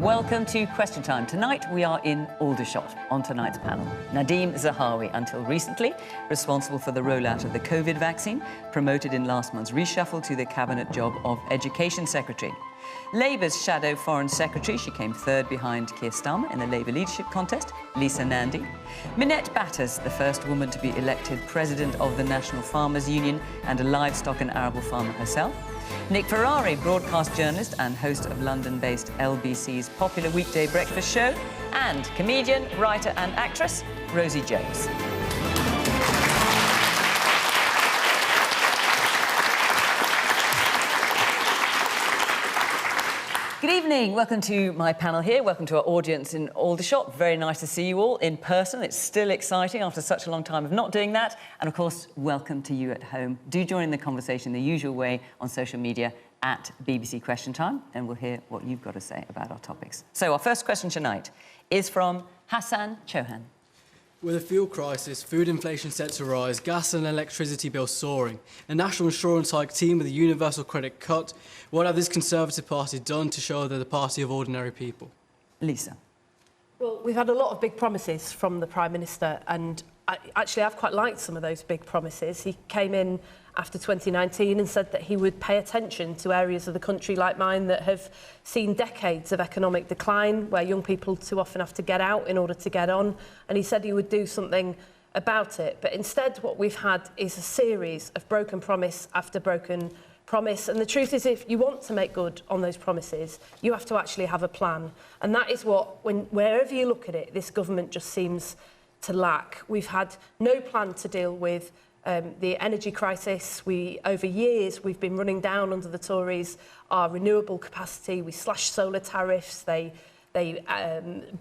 Welcome to Question Time. Tonight we are in Aldershot. On tonight's panel, Nadhim Zahawi, until recently responsible for the rollout of the COVID vaccine, promoted in last month's reshuffle to the cabinet job of Education Secretary. Labour's shadow Foreign Secretary, she came third behind Keir Starmer in the Labour leadership contest, Lisa Nandy. Minette Batters, the first woman to be elected President of the National Farmers Union and a livestock and arable farmer herself. Nick Ferrari, broadcast journalist and host of London-based LBC's popular weekday breakfast show, and comedian, writer and actress, Rosie Jones. Good evening. Welcome to my panel here. Welcome to our audience in Aldershot. Very nice to see you all in person. It's still exciting after such a long time of not doing that. And, of course, welcome to you at home. Do join in the conversation the usual way on social media at BBC Question Time, and we'll hear what you've got to say about our topics. So our first question tonight is from Hassan Chauhan. With a fuel crisis, food inflation set to rise, gas and electricity bills soaring, a national insurance hike team with a universal credit cut, what have this Conservative Party done to show they're the party of ordinary people? Lisa. Well, we've had a lot of big promises from the Prime Minister, and I've quite liked some of those big promises. He came in after 2019 and said that he would pay attention to areas of the country like mine that have seen decades of economic decline, where young people too often have to get out in order to get on, and he said he would do something about it. But instead what we've had is a series of broken promise after broken promise, and the truth is, if you want to make good on those promises, you have to actually have a plan, and that is what, wherever you look at it, this government just seems to lack. We've had no plan to deal with the energy crisis. Over years, we've been running down under the Tories our renewable capacity. We slashed solar tariffs. They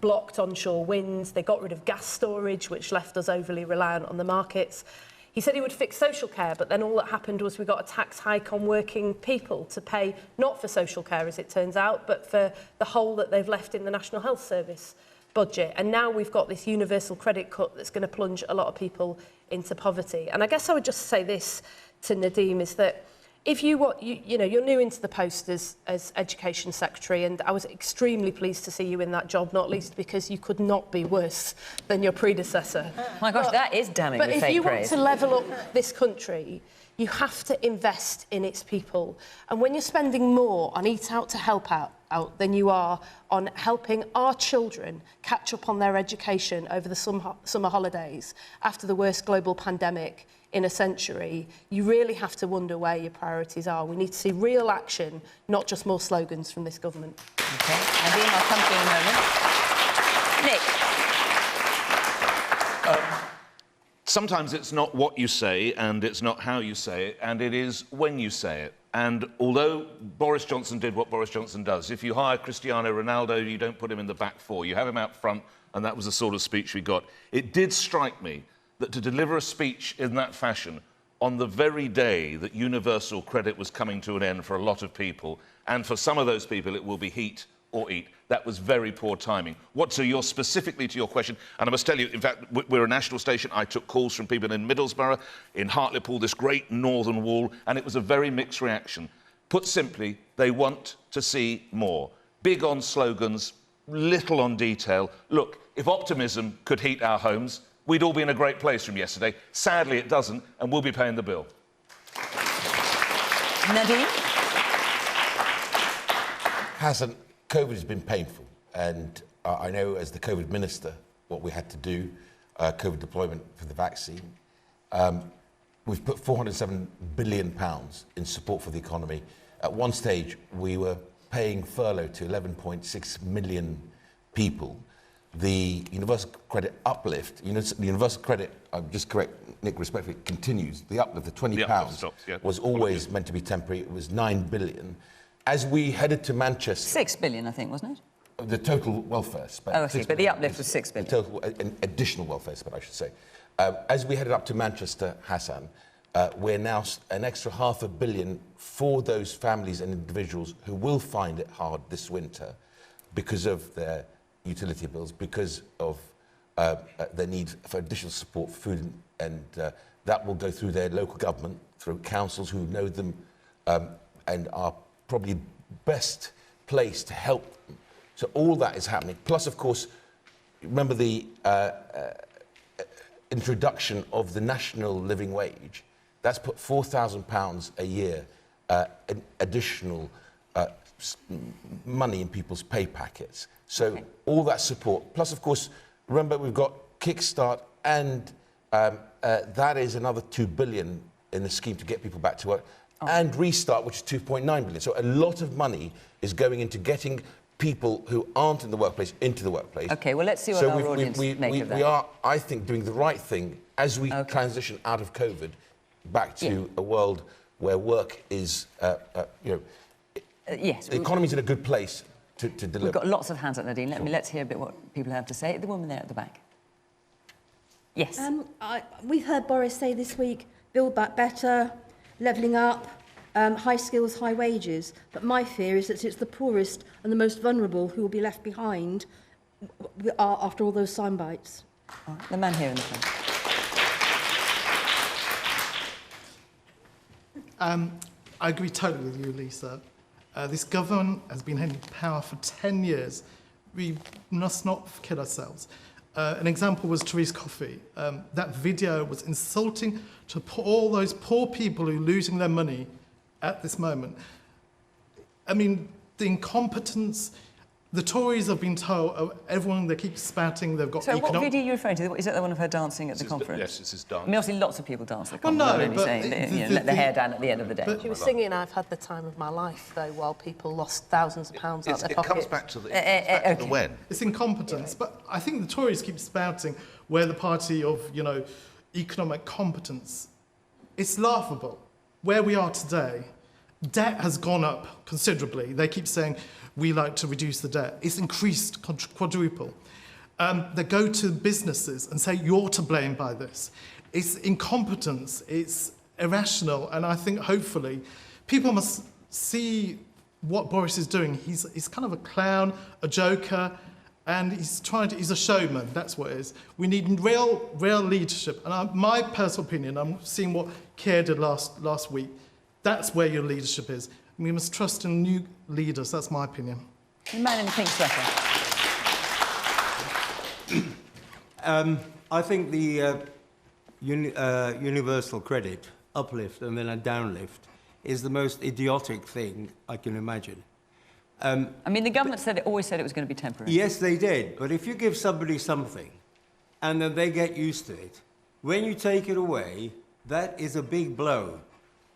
blocked onshore winds. They got rid of gas storage, which left us overly reliant on the markets. He said he would fix social care, but then all that happened was we got a tax hike on working people to pay not for social care, as it turns out, but for the hole that they've left in the National Health Service budget. And now we've got this universal credit cut that's going to plunge a lot of people into poverty. And I guess I would just say this to Nadhim, is that if you want, you're new into the post as Education Secretary, and I was extremely pleased to see you in that job, not least because you could not be worse than your predecessor. My gosh, that is damning with fake praise. But if you want to level up this country, you have to invest in its people. And when you're spending more on Eat Out to Help Out than you are on helping our children catch up on their education over the summer holidays after the worst global pandemic in a century, you really have to wonder where your priorities are. We need to see real action, not just more slogans from this government. OK. Nadhim, I'll come to you in a moment. Nick. Sometimes it's not what you say and it's not how you say it, and it is when you say it. And although Boris Johnson did what Boris Johnson does, if you hire Cristiano Ronaldo, you don't put him in the back four. You have him out front, and that was the sort of speech we got. It did strike me that to deliver a speech in that fashion on the very day that universal credit was coming to an end for a lot of people, and for some of those people it will be heat or eat, that was very poor timing. Specifically to your question, and I must tell you, in fact, we're a national station. I took calls from people in Middlesbrough, in Hartlepool, this great northern wall, and it was a very mixed reaction. Put simply, they want to see more. Big on slogans, little on detail. Look, if optimism could heat our homes, we'd all be in a great place from yesterday. Sadly, it doesn't, and we'll be paying the bill. Nadhim? Hassan, COVID has been painful, and I know as the COVID minister what we had to do, COVID deployment for the vaccine. We've put £407 billion in support for the economy. At one stage, we were paying furlough to 11.6 million people. The universal credit uplift, the universal credit, just correct Nick respectfully, continues. The uplift of £20 was always meant to be temporary. It was £9 billion. As we headed to Manchester... £6 billion, I think, wasn't it? The total welfare spend. Oh, I see, but the uplift was £6 billion. The total, an additional welfare spend, I should say. As we headed up to Manchester, Hassan, we're now an extra £500 million for those families and individuals who will find it hard this winter because of their utility bills, because of their need for additional support for food, and that will go through their local government, through councils who know them and are probably best placed to help them. So all that is happening. Plus, of course, remember the introduction of the national living wage. That's put £4,000 a year additional money in people's pay packets. So all that support. Plus, of course, remember we've got Kickstart, and that is another 2 billion in the scheme to get people back to work, and Restart, which is 2.9 billion. So a lot of money is going into getting people who aren't in the workplace into the workplace. Okay, well, let's see what our audience make of that. We are, I think, doing the right thing as we transition out of COVID back to a world where work is, yes, the economy's in a good place to deliver. We've got lots of hands up, Nadine. Let's hear a bit what people have to say. The woman there at the back. Yes. We've heard Boris say this week, build back better, levelling up, high skills, high wages. But my fear is that it's the poorest and the most vulnerable who will be left behind after all those sign bites. The man here in the front. I agree totally with you, Lisa. This government has been in power for 10 years. We must not kid ourselves. An example was Therese Coffey. That video was insulting to all those poor people who are losing their money at this moment. I mean, the incompetence. The Tories have been told, everyone, they keep spouting, they've got... So what video are you referring to? Is that the one of her dancing at the conference? Yes, this is dance. I mean, obviously lots of people dance at the Well, conference. no, I'm only but saying that, let the hair down at the end of the day. She was singing "I've had the time of my life," though, while people lost thousands of pounds out their It pockets. comes back to the when. It's incompetence, but I think the Tories keep spouting we're the party of, economic competence. It's laughable. Where we are today, debt has gone up considerably. They keep saying we like to reduce the debt. It's increased quadruple. They go to businesses and say you're to blame by this. It's incompetence. It's irrational, and I think hopefully people must see what Boris is doing. He's kind of a clown, a joker, and he's a showman. That's what it is. We need real leadership. And my personal opinion, I'm seeing what Keir did last week. That's where your leadership is. We must trust in new leaders. That's my opinion. The man in the pink sweater. I think the universal credit uplift and then a downlift is the most idiotic thing I can imagine. I mean, the government always said it was going to be temporary. Yes, they did. But if you give somebody something and then they get used to it, when you take it away, that is a big blow.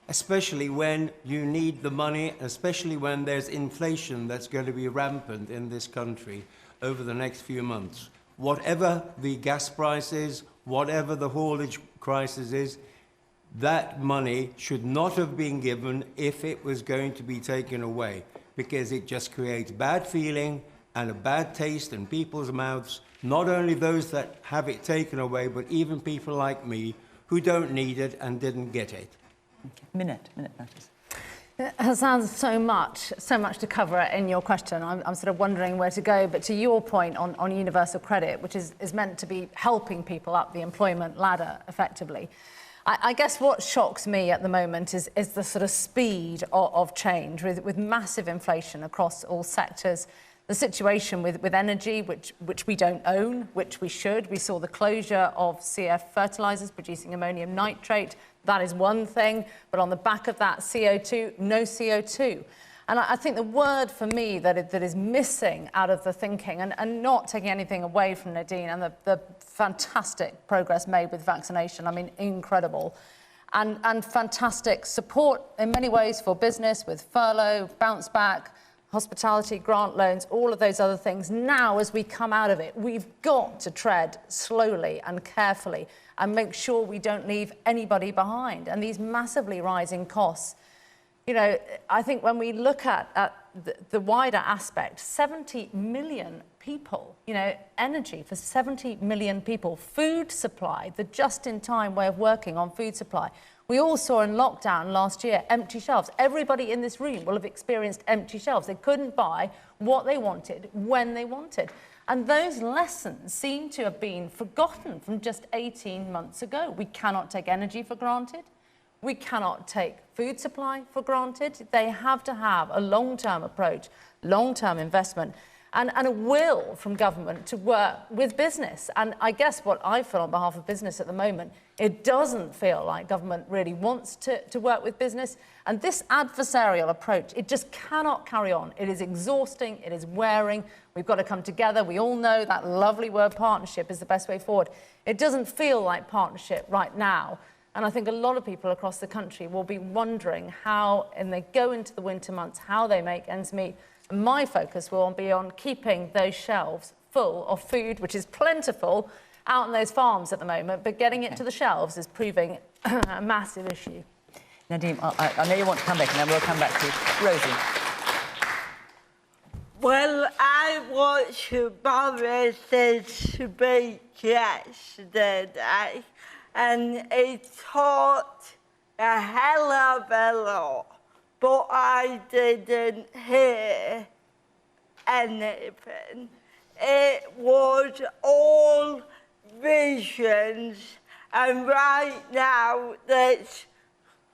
Especially when you need the money, especially when there's inflation that's going to be rampant in this country over the next few months. Whatever the gas price is, whatever the haulage crisis is, that money should not have been given if it was going to be taken away, because it just creates bad feeling and a bad taste in people's mouths, not only those that have it taken away, but even people like me who don't need it and didn't get it. Minette Batters. It sounds so much to cover in your question. I'm sort of wondering where to go. But to your point on universal credit, which is meant to be helping people up the employment ladder effectively, I guess what shocks me at the moment is the sort of speed of change with massive inflation across all sectors. The situation with energy, which we don't own, which we should. We saw the closure of CF fertilisers producing ammonium nitrate. That is one thing. But on the back of that, CO2, no CO2. And I think the word for me that is missing out of the thinking, and not taking anything away from Nadine and the fantastic progress made with vaccination, I mean, incredible. And fantastic support in many ways for business with furlough, bounce back, hospitality, grant loans, all of those other things. Now, as we come out of it, we've got to tread slowly and carefully and make sure we don't leave anybody behind. And these massively rising costs, I think when we look at the wider aspect, 70 million people, energy for 70 million people, food supply, the just-in-time way of working on food supply. We all saw in lockdown last year, empty shelves. Everybody in this room will have experienced empty shelves. They couldn't buy what they wanted, when they wanted. And those lessons seem to have been forgotten from just 18 months ago. We cannot take energy for granted. We cannot take food supply for granted. They have to have a long-term approach, long-term investment. and a will from government to work with business. And I guess what I feel on behalf of business at the moment, it doesn't feel like government really wants to work with business. And this adversarial approach, it just cannot carry on. It is exhausting, it is wearing. We've got to come together. We all know that lovely word partnership is the best way forward. It doesn't feel like partnership right now. And I think a lot of people across the country will be wondering how, and they go into the winter months, how they make ends meet. And my focus will be on keeping those shelves full of food, which is plentiful out on those farms at the moment, but getting it to the shelves is proving a massive issue. Nadhim, I know you want to come back, and then we'll come back to Rosie. Well, I watched Boris's speech yesterday, and he talked a hell of a lot, but I didn't hear anything. It was all visions, and right now this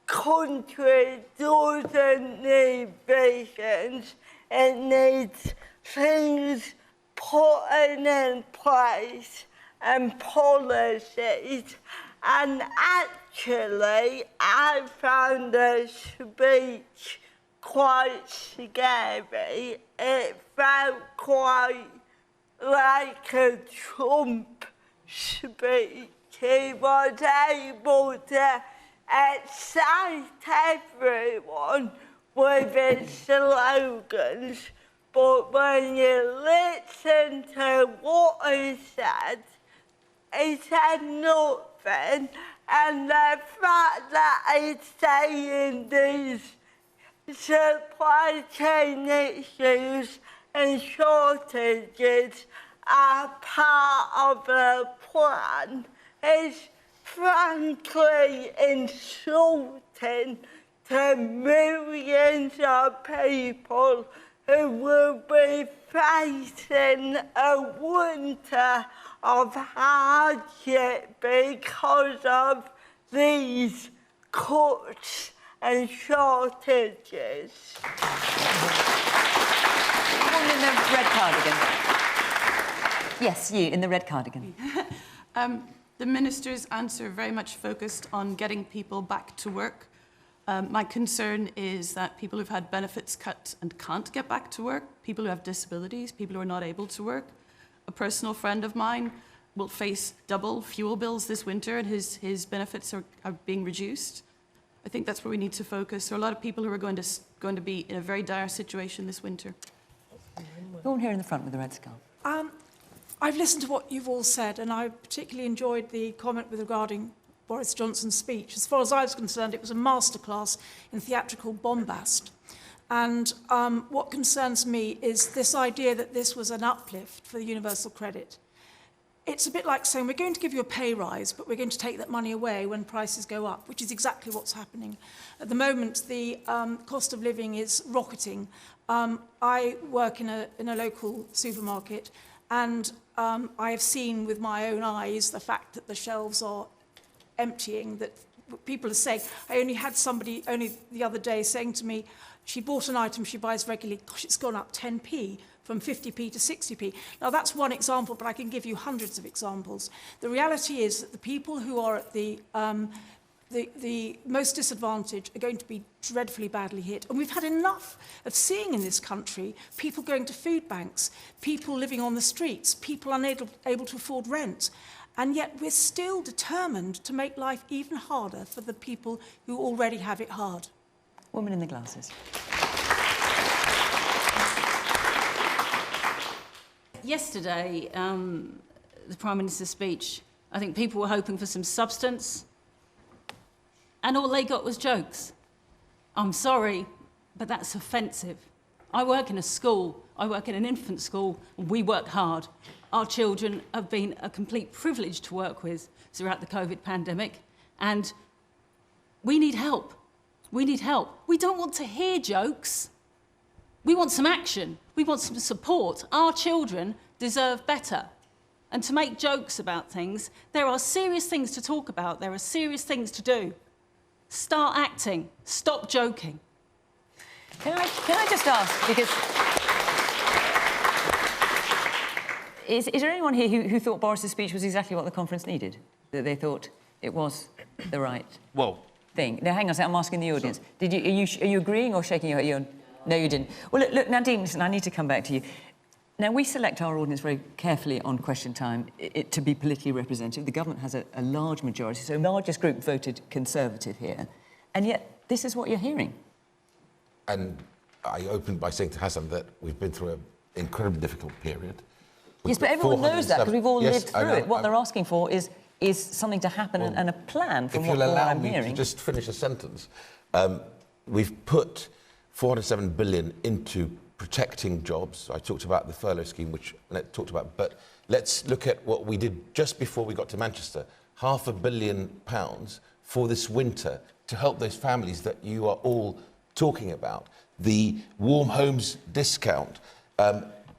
country doesn't need visions, it needs things put in place and policies. And actually, I found the speech quite scary. It felt quite like a Trump speech. He was able to excite everyone with his slogans, but when you listen to what he said nothing, and the fact that he's saying these supply chain issues and shortages are part of the plan is frankly insulting to millions of people who will be facing a winter of hardship because of these cuts and shortages. Woman in the red cardigan. Yes, you in the red cardigan. The Minister's answer very much focused on getting people back to work. My concern is that people who've had benefits cut and can't get back to work, people who have disabilities, people who are not able to work. A personal friend of mine will face double fuel bills this winter, and his benefits are being reduced. I think that's where we need to focus. There are a lot of people who are going to be in a very dire situation this winter. Go on here in the front with the red scarf. I've listened to what you've all said, and I particularly enjoyed the comment regarding Boris Johnson's speech. As far as I was concerned, it was a masterclass in theatrical bombast. And what concerns me is this idea that this was an uplift for the universal credit. It's a bit like saying, we're going to give you a pay rise, but we're going to take that money away when prices go up, which is exactly what's happening. At the moment, the cost of living is rocketing. I work in a local supermarket, and I have seen with my own eyes the fact that the shelves are emptying, that people are saying, I only had somebody only the other day saying to me, she bought an item she buys regularly, gosh, it's gone up 10p, from 50p to 60p. Now, that's one example, but I can give you hundreds of examples. The reality is that the people who are at the most disadvantaged are going to be dreadfully badly hit. And we've had enough of seeing in this country people going to food banks, people living on the streets, people unable to afford rent. And yet we're still determined to make life even harder for the people who already have it hard. Woman in the glasses. Yesterday, the Prime Minister's speech, I think people were hoping for some substance, and all they got was jokes. I'm sorry, but that's offensive. I work in a school, I work in an infant school, and we work hard. Our children have been a complete privilege to work with throughout the COVID pandemic, and we need help. We need help. We don't want to hear jokes. We want some action. We want some support. Our children deserve better. And to make jokes about things, there are serious things to talk about. There are serious things to do. Start acting. Stop joking. Can I just ask, because Is there anyone here who thought Boris's speech was exactly what the conference needed? That they thought it was the right thing? Now, hang on a second, I'm asking the audience. Are you agreeing or shaking your head? No, you didn't. Well, look, Nadhim, listen, I need to come back to you. Now, we select our audience very carefully on question time to be politically representative. The government has a large majority, so the largest group voted Conservative here. And yet, this is what you're hearing. And I opened by saying to Hassan that we've been through an incredibly difficult period. Yes, but everyone knows that because we've all lived through it. What they're asking for is something to happen and a plan from what I'm hearing. If you'll allow me to just finish a sentence. We've put 407 billion into protecting jobs. I talked about the furlough scheme, which Minette talked about, but let's look at what we did just before we got to Manchester. £500 million for this winter to help those families that you are all talking about. The Warm Homes discount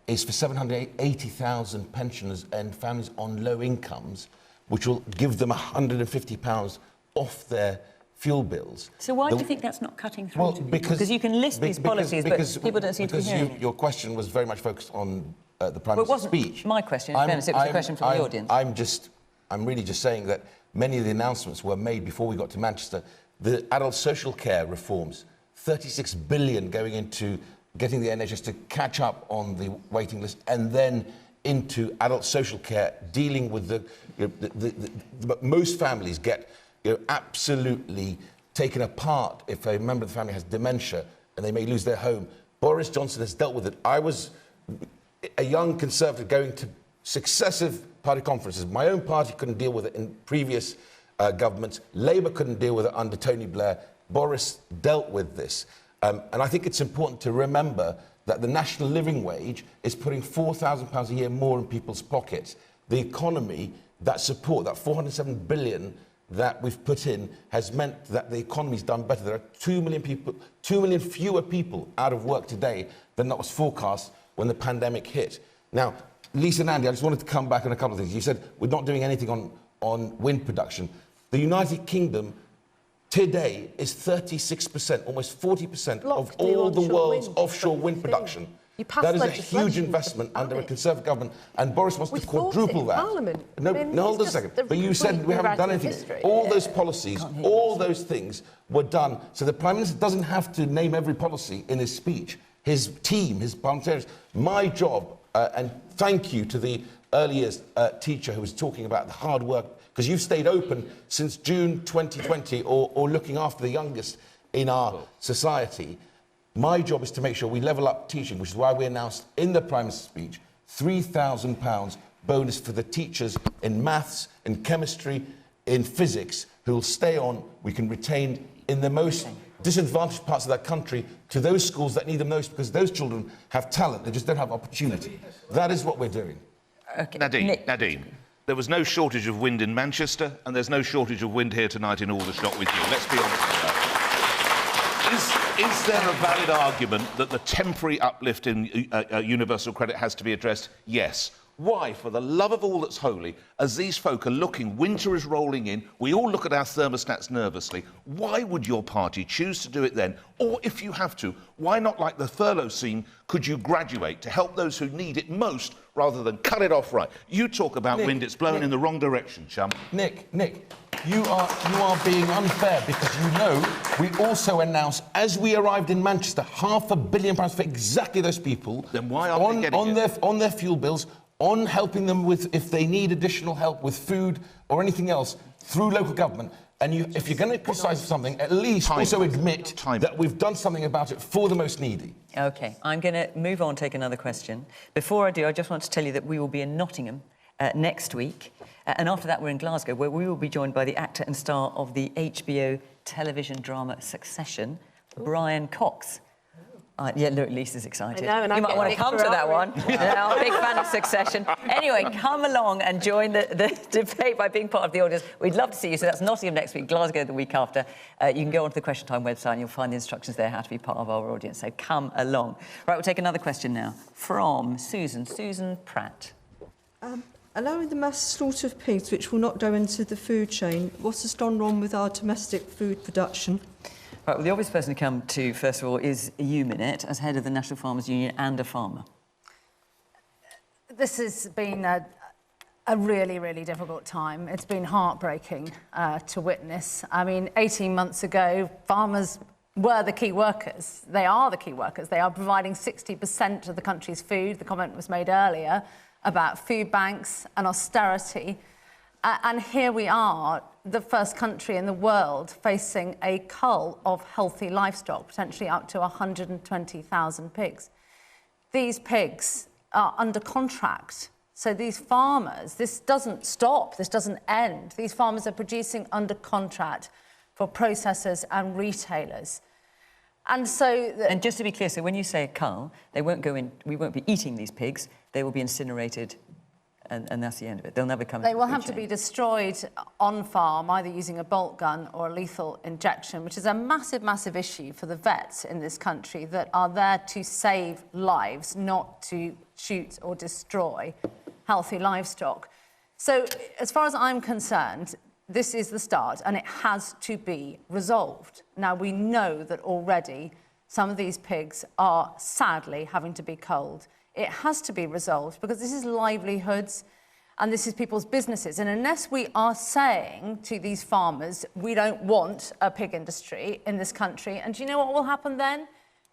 is for 780,000 pensioners and families on low incomes, which will give them £150 off their fuel bills. So why do you think that's not cutting through? Well, because you can list these policies, but people don't seem to be hearing it. Your question was very much focused on the Prime Minister's speech. It wasn't my question, in fairness, it was a question from the audience. I'm really just saying that many of the announcements were made before we got to Manchester. The adult social care reforms, 36 billion going into getting the NHS to catch up on the waiting list, and then into adult social care, dealing with most families get absolutely taken apart if a member of the family has dementia and they may lose their home. Boris Johnson has dealt with it. I was a young Conservative going to successive party conferences. My own party couldn't deal with it in previous governments. Labour couldn't deal with it under Tony Blair. Boris dealt with this. And I think it's important to remember that the national living wage is putting £4,000 a year more in people's pockets. The economy, that support, that 407 billion that we've put in, has meant that the economy's done better. There are 2 million people, 2 million fewer people out of work today than that was forecast when the pandemic hit. Now, Lisa and Andy, I just wanted to come back on a couple of things. You said we're not doing anything on wind production. The United Kingdom today is 36%, almost 40% of all the world's offshore wind production. That is a huge investment under a Conservative government, and Boris wants to quadruple that. No, hold on a second. But you said we haven't done anything. All those policies, all those things were done. So the Prime Minister doesn't have to name every policy in his speech. His team, his parliamentarians. My job, and thank you to the early years teacher who was talking about the hard work, because you've stayed open since June 2020, or looking after the youngest in our society. My job is to make sure we level up teaching, which is why we announced in the Prime Minister's speech £3,000 bonus for the teachers in maths, in chemistry, in physics, who will stay on. We can retain in the most disadvantaged parts of that country to those schools that need them most, because those children have talent, they just don't have opportunity. That is what we're doing. Okay. Nadhim, there was no shortage of wind in Manchester, and there's no shortage of wind here tonight in Aldershot with you. Let's be honest with that. Is there a valid argument that the temporary uplift in universal credit has to be addressed? Yes. Why, for the love of all that's holy, as these folk are looking, winter is rolling in, we all look at our thermostats nervously, why would your party choose to do it then? Or if you have to, why not, like the furlough scheme, could you graduate to help those who need it most rather than cut it off right? You talk about wind, it's blown in the wrong direction, chum. Nick, you are being unfair, because you know we also announced, as we arrived in Manchester, £500 million for exactly those people. Then why aren't they getting it? On their fuel bills, on helping them with, if they need additional help with food or anything else, through local government. And if you're going to criticise something, at least also admit that we've done something about it for the most needy. OK, I'm going to move on, take another question. Before I do, I just want to tell you that we will be in Nottingham next week. And after that, we're in Glasgow, where we will be joined by the actor and star of the HBO television drama Succession, Brian Cox. Yeah, look, Lisa's excited. I know, and you might want to come to that one. Yeah, I'm a big fan of Succession. Anyway, come along and join the debate by being part of the audience. We'd love to see you. So that's Nottingham next week, Glasgow the week after. You can go onto the Question Time website and you'll find the instructions there how to be part of our audience. So come along. Right, we'll take another question now from Susan Pratt. Allowing the mass slaughter of pigs, which will not go into the food chain, what has gone wrong with our domestic food production? Right, well, the obvious person to come to, first of all, is you, Minette, as head of the National Farmers Union and a farmer. This has been a really, really difficult time. It's been heartbreaking to witness. I mean, 18 months ago, farmers were the key workers. They are the key workers. They are providing 60% of the country's food. The comment was made earlier about food banks and austerity. And here we are, the first country in the world facing a cull of healthy livestock, potentially up to 120,000 pigs. These pigs are under contract. So these farmers, this doesn't stop, this doesn't end. These farmers are producing under contract for processors and retailers. And so... And just to be clear, so when you say a cull, they won't go in, we won't be eating these pigs, they will be incinerated, and that's the end of it. They'll never come. They will have to be destroyed on farm, either using a bolt gun or a lethal injection, which is a massive, massive issue for the vets in this country that are there to save lives, not to shoot or destroy healthy livestock. So, as far as I'm concerned, this is the start, and it has to be resolved. Now, we know that already some of these pigs are sadly having to be culled. It has to be resolved because this is livelihoods and this is people's businesses. And unless we are saying to these farmers, we don't want a pig industry in this country, and do you know what will happen then?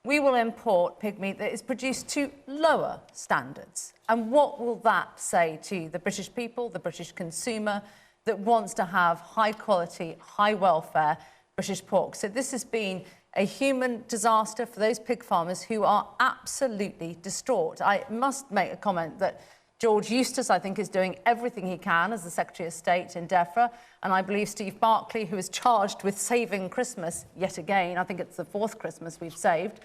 We will import pig meat that is produced to lower standards. And what will that say to the British people, the British consumer, that wants to have high quality, high welfare British pork? So this has been a human disaster for those pig farmers who are absolutely distraught. I must make a comment that George Eustace, I think, is doing everything he can as the Secretary of State in DEFRA, and I believe Steve Barclay, who is charged with saving Christmas yet again, I think it's the fourth Christmas we've saved,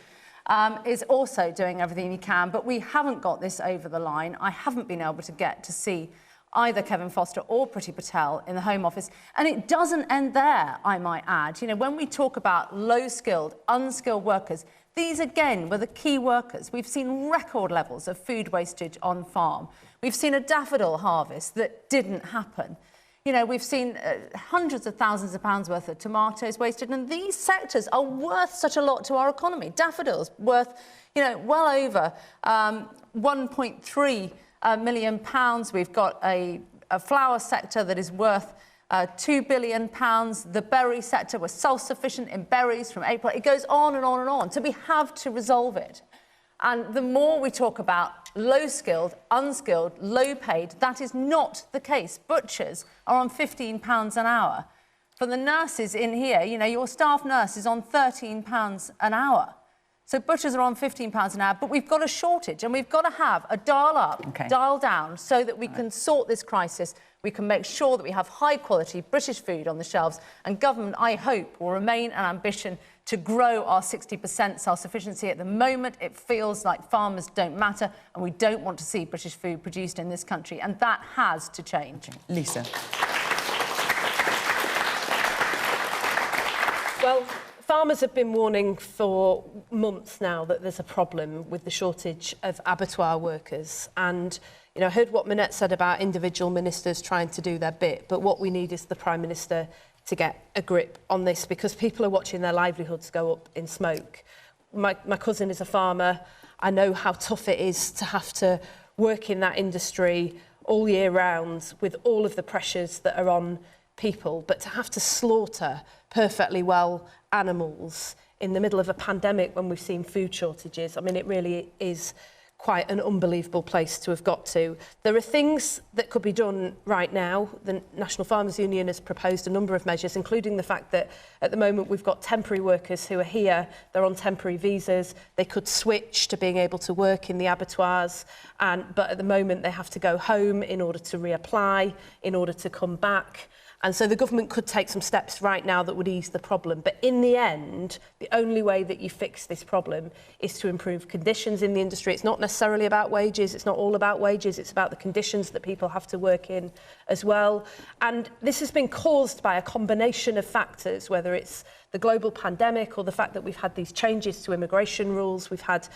is also doing everything he can, but we haven't got this over the line. I haven't been able to get to see either Kevin Foster or Priti Patel in the Home Office. And it doesn't end there, I might add. You know, when we talk about low-skilled, unskilled workers, these, again, were the key workers. We've seen record levels of food wastage on farm. We've seen a daffodil harvest that didn't happen. You know, we've seen hundreds of thousands of pounds worth of tomatoes wasted, and these sectors are worth such a lot to our economy. Daffodils worth, you know, well over 1.3 million pounds. We've got a flower sector that is worth £2 billion. The berry sector, we're self-sufficient in berries from April. It goes on and on and on. So we have to resolve it. And the more we talk about low-skilled, unskilled, low-paid, that is not the case. Butchers are on £15 an hour. For the nurses in here, you know, your staff nurse is on £13 an hour. So butchers are on £15 an hour, but we've got a shortage, and we've got to have a dial up, dial down, so that we can sort this crisis. We can make sure that we have high-quality British food on the shelves, and government, I hope, will remain an ambition to grow our 60% self-sufficiency. At the moment, it feels like farmers don't matter, and we don't want to see British food produced in this country, and that has to change. Lisa. Well, farmers have been warning for months now that there's a problem with the shortage of abattoir workers. And, you know, I heard what Minette said about individual ministers trying to do their bit, but what we need is the Prime Minister to get a grip on this, because people are watching their livelihoods go up in smoke. My cousin is a farmer. I know how tough it is to have to work in that industry all year round with all of the pressures that are on people, but to have to slaughter perfectly well animals in the middle of a pandemic when we've seen food shortages, I mean, it really is quite an unbelievable place to have got to. There are things that could be done right now. The National Farmers Union has proposed a number of measures, including the fact that at the moment we've got temporary workers who are here, they're on temporary visas, they could switch to being able to work in the abattoirs, but at the moment they have to go home in order to reapply, in order to come back. And so the government could take some steps right now that would ease the problem. But in the end, the only way that you fix this problem is to improve conditions in the industry. It's not necessarily about wages. It's not all about wages. It's about the conditions that people have to work in as well. And this has been caused by a combination of factors, whether it's the global pandemic or the fact that we've had these changes to immigration rules. We've had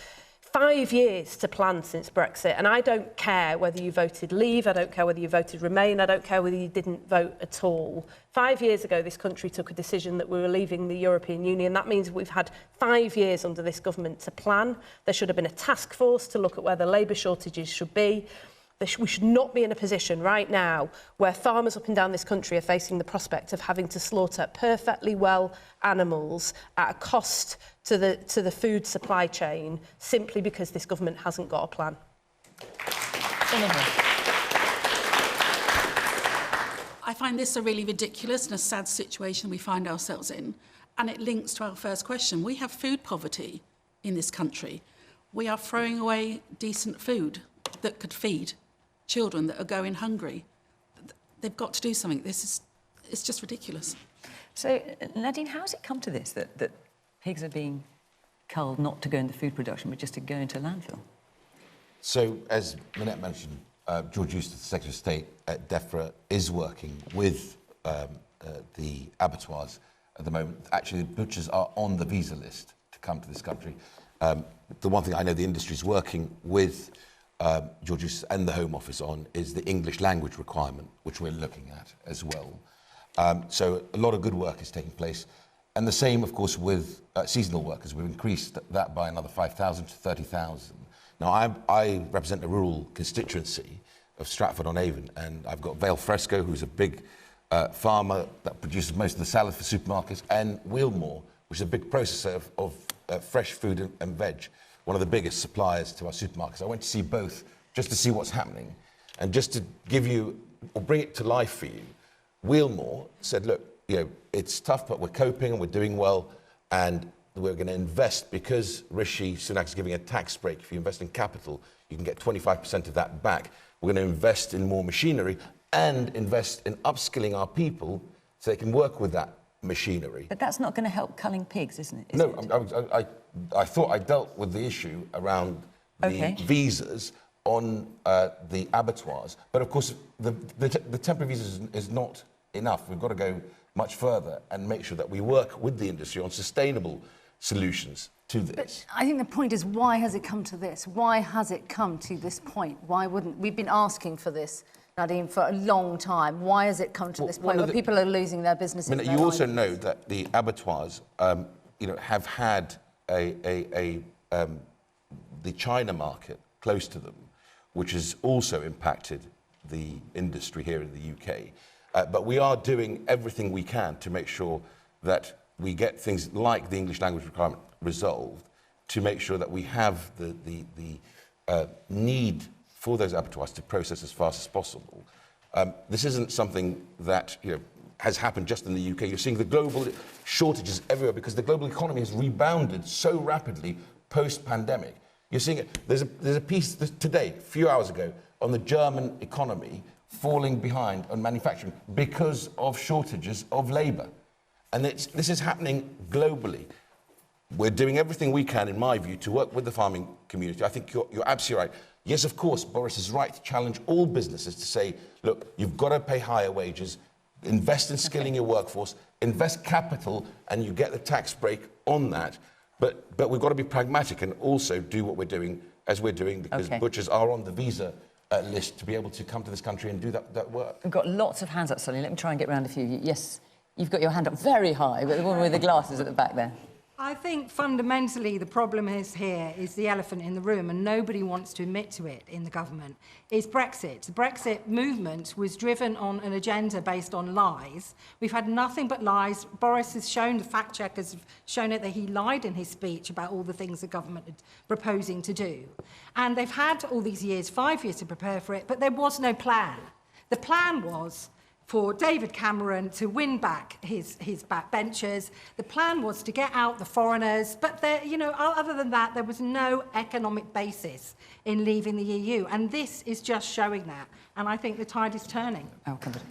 5 years to plan since Brexit, and I don't care whether you voted Leave, I don't care whether you voted Remain, I don't care whether you didn't vote at all. 5 years ago, this country took a decision that we were leaving the European Union. That means we've had 5 years under this government to plan. There should have been a task force to look at where the labour shortages should be. We should not be in a position right now where farmers up and down this country are facing the prospect of having to slaughter perfectly well animals at a cost to the food supply chain simply because this government hasn't got a plan. I find this a really ridiculous and a sad situation we find ourselves in, and it links to our first question. We have food poverty in this country. We are throwing away decent food that could feed children that are going hungry. They've got to do something. It's just ridiculous. So, Nadine, how has it come to this, that pigs are being culled not to go into food production, but just to go into landfill? So, as Minette mentioned, George Eustace, the Secretary of State at DEFRA, is working with the abattoirs at the moment. Actually, the butchers are on the visa list to come to this country. The one thing I know the industry is working with George Eustace and the Home Office on is the English language requirement, which we're looking at as well. So a lot of good work is taking place. And the same, of course, with seasonal workers. We've increased that by another 5,000 to 30,000. Now, I represent a rural constituency of Stratford-on-Avon, and I've got Vale Fresco, who's a big farmer that produces most of the salad for supermarkets, and Wheelmore, which is a big processor of fresh food and veg, one of the biggest suppliers to our supermarkets. I went to see both just to see what's happening. And just to give you, or bring it to life for you, Wheelmore said, look, it's tough, but we're coping and we're doing well, and we're going to invest, because Rishi Sunak is giving a tax break. If you invest in capital, you can get 25% of that back. We're going to invest in more machinery and invest in upskilling our people so they can work with that machinery. But that's not going to help culling pigs, isn't it? No, I thought I dealt with the issue around the visas on the abattoirs. But of course, the temporary visas is not enough. We've got to go much further and make sure that we work with the industry on sustainable solutions to this. But I think the point is, why has it come to this? Why has it come to this point? Why wouldn't... We've been asking for this, Nadhim, for a long time. Why has it come to this point where people are losing their businesses? You also know that the abattoirs, have had the China market close to them, which has also impacted the industry here in the UK. But we are doing everything we can to make sure that we get things like the English language requirement resolved, to make sure that we have the need for those abattoirs to process as fast as possible. This isn't something that has happened just in the UK. You're seeing the global shortages everywhere because the global economy has rebounded so rapidly post-pandemic. You're seeing it. There's a piece today, a few hours ago, on the German economy falling behind on manufacturing because of shortages of labour. And this is happening globally. We're doing everything we can, in my view, to work with the farming community. I think you're absolutely right. Yes, of course, Boris is right to challenge all businesses to say, look, you've got to pay higher wages, invest in skilling your workforce, invest capital, and you get the tax break on that. But we've got to be pragmatic and also do what we're doing, as we're doing, because butchers are on the visa list to be able to come to this country and do that work. We've got lots of hands up, Sonny. Let me try and get round a few. Yes, you've got your hand up very high, but the one with the glasses at the back there. I think fundamentally the problem is the elephant in the room, and nobody wants to admit to it in the government, is Brexit. The Brexit movement was driven on an agenda based on lies. We've had nothing but lies. Boris has shown, the fact checkers have shown it, that he lied in his speech about all the things the government is proposing to do. And they've had all these years, 5 years, to prepare for it, but there was no plan. The plan was for David Cameron to win back his backbenchers. The plan was to get out the foreigners, but there, other than that, there was no economic basis in leaving the EU, and this is just showing that. And I think the tide is turning. Oh, come on.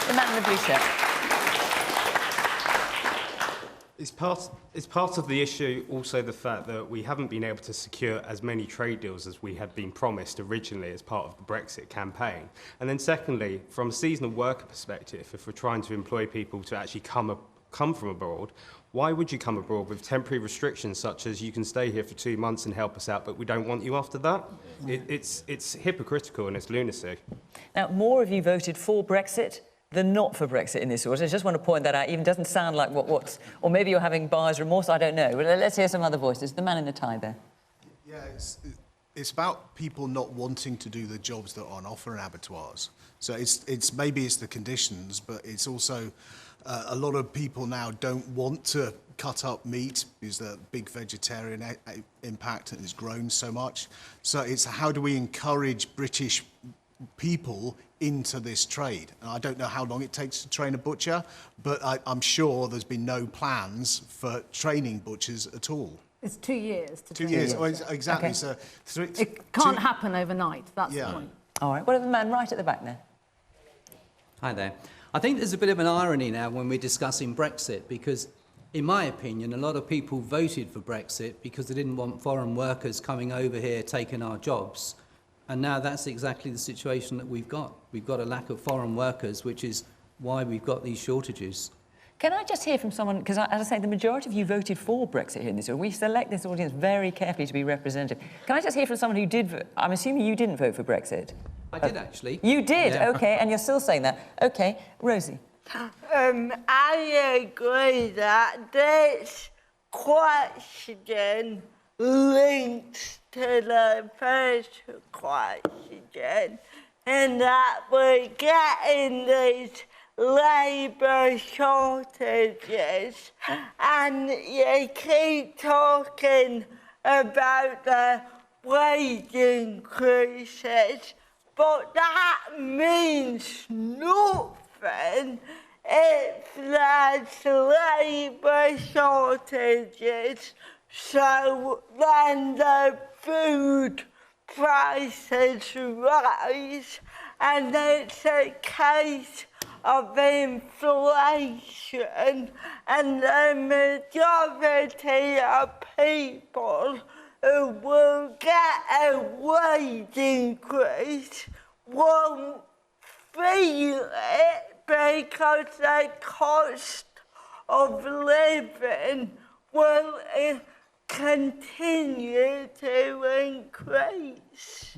The man in the blue shirt. It's part of the issue, also the fact that we haven't been able to secure as many trade deals as we had been promised originally as part of the Brexit campaign. And then secondly, from a seasonal worker perspective, if we're trying to employ people to actually come from abroad, why would you come abroad with temporary restrictions such as you can stay here for 2 months and help us out, but we don't want you after that? It's hypocritical and it's lunacy. Now, more of you voted for Brexit than not for Brexit in this order. I just want to point that out. Even doesn't sound like what's... Or maybe you're having buyer's remorse, I don't know. But let's hear some other voices. The man in the tie there. Yeah, it's about people not wanting to do the jobs that are on offer in abattoirs. So it's maybe it's the conditions, but it's also a lot of people now don't want to cut up meat because the big vegetarian impact has grown so much. So it's how do we encourage British people into this trade? And I don't know how long it takes to train a butcher, but I'm sure there's been no plans for training butchers at all. It's 2 years. To 2 train. years, oh, exactly. Okay. So it can't happen overnight, that's the point. All right, what about the man right at the back there? Hi there. I think there's a bit of an irony now when we're discussing Brexit, because in my opinion, a lot of people voted for Brexit because they didn't want foreign workers coming over here taking our jobs. And now that's exactly the situation that we've got. We've got a lack of foreign workers, which is why we've got these shortages. Can I just hear from someone, because as I say, the majority of you voted for Brexit here in this room. We select this audience very carefully to be representative. Can I just hear from someone who did vote? I'm assuming you didn't vote for Brexit. I did, actually. You did? Yeah. OK, and you're still saying that. OK, Rosie. I agree that this question links to the first question, and that we're getting these labour shortages, and you keep talking about the wage increases, but that means nothing if there's labour shortages. So then the food prices rise, and it's a case of inflation, and the majority of people who will get a wage increase won't feel it because the cost of living will continue to increase.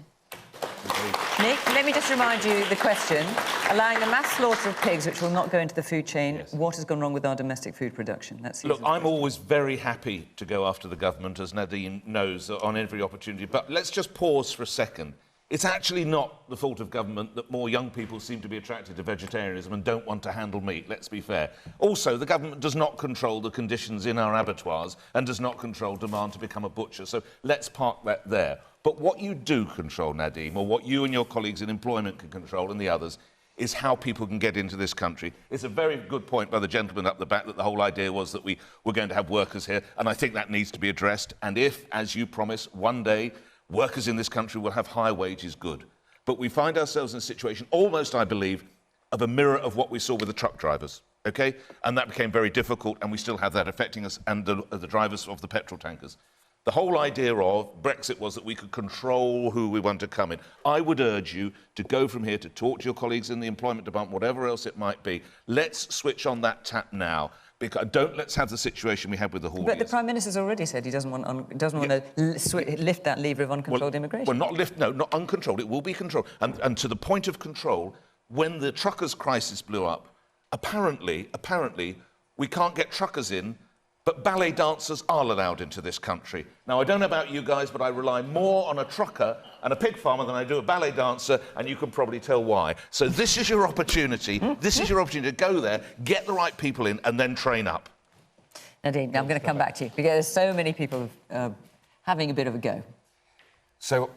Nick, let me just remind you the question. Allowing the mass slaughter of pigs, which will not go into the food chain, what has gone wrong with our domestic food production? That's Look, I'm always very happy to go after the government, as Nadhim knows, on every opportunity. But let's just pause for a second. It's actually not the fault of government that more young people seem to be attracted to vegetarianism and don't want to handle meat, let's be fair. Also, the government does not control the conditions in our abattoirs and does not control demand to become a butcher. So let's park that there. But what you do control, Nadhim, or what you and your colleagues in employment can control, and the others, is how people can get into this country. It's a very good point by the gentleman up the back that the whole idea was that we were going to have workers here, and I think that needs to be addressed. And if, as you promise, one day workers in this country will have high wages, good. But we find ourselves in a situation, almost, I believe, of a mirror of what we saw with the truck drivers, OK? And that became very difficult, and we still have that affecting us, and the drivers of the petrol tankers. The whole idea of Brexit was that we could control who we want to come in. I would urge you to go from here to talk to your colleagues in the employment department, whatever else it might be. Let's switch on that tap now. Because let's have the situation we had with the Hawleys. But the Prime Minister's already said he doesn't want to lift that lever of uncontrolled immigration. Well, not uncontrolled. It will be controlled. And to the point of control, when the truckers' crisis blew up, apparently, we can't get truckers in, but ballet dancers are allowed into this country. Now, I don't know about you guys, but I rely more on a trucker and a pig farmer than I do a ballet dancer, and you can probably tell why. So this is your opportunity. This is your opportunity to go there, get the right people in, and then train up. Nadhim, I'm going to come back to you, because there's so many people having a bit of a go. So